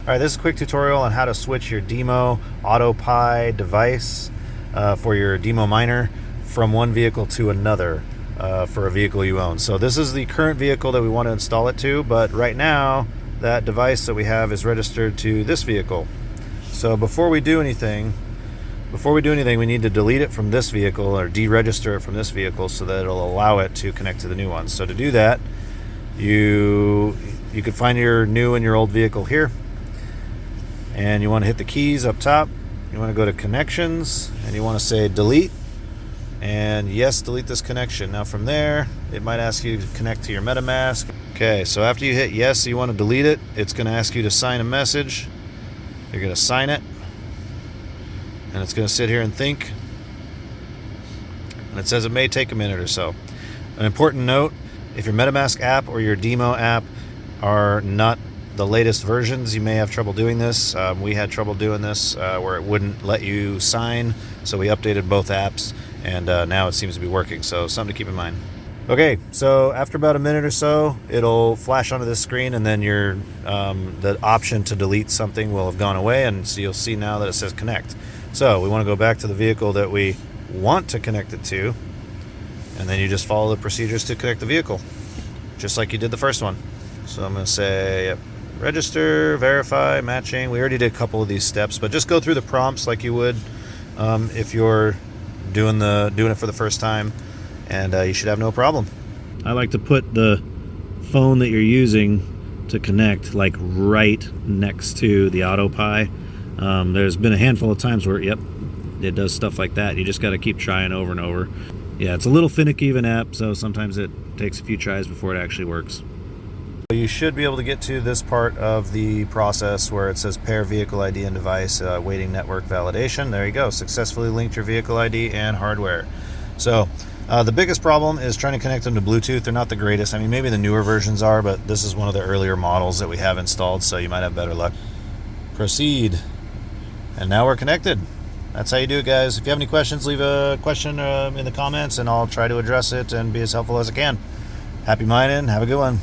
All right, this is a quick tutorial on how to switch your DIMO AutoPi device for your DIMO miner from one vehicle to another for a vehicle you own. So this is the current vehicle that we want to install it to, but right now that device that we have is registered to this vehicle. So before we do anything, we need to delete it from this vehicle or deregister it from this vehicle so that it'll allow it to connect to the new one. So to do that, you could find your new and your old vehicle here, and you want to hit the keys up top. You want to go to connections and you want to say delete, and yes, delete this connection. Now from there it might ask you to connect to your MetaMask. Okay, so after you hit yes, you want to delete it, it's going to ask you to sign a message. You're going to sign it, and it's going to sit here and think, and it says it may take a minute or so. An important note: if your MetaMask app or your DIMO app are not the latest versions, you may have trouble doing this. We had trouble doing this where it wouldn't let you sign, so we updated both apps, and now it seems to be working, so something to keep in mind. Okay, so after about a minute or so, it'll flash onto this screen, and then your the option to delete something will have gone away, and so you'll see now that it says connect. So we want to go back to the vehicle that we want to connect it to, and then you just follow the procedures to connect the vehicle, just like you did the first one. So I'm going to say, yep, register, verify, matching. We already did a couple of these steps, but just go through the prompts like you would if you're doing it for the first time, and you should have no problem. I like to put the phone that you're using to connect like right next to the AutoPi. There's been a handful of times where, yep, it does stuff like that. You just got to keep trying over and over. Yeah, it's a little finicky of an app, so sometimes it takes a few tries before it actually works. You should be able to get to this part of the process where it says pair vehicle ID and device, waiting network validation. There you go, successfully linked your vehicle ID and hardware. So the biggest problem is trying to connect them to Bluetooth. They're not the greatest. I mean, maybe the newer versions are, but this is one of the earlier models that we have installed, so you might have better luck. Proceed. And now we're connected. That's how you do it, guys. If you have any questions, leave a question in the comments, and I'll try to address it and be as helpful as I can. Happy mining. Have a good one.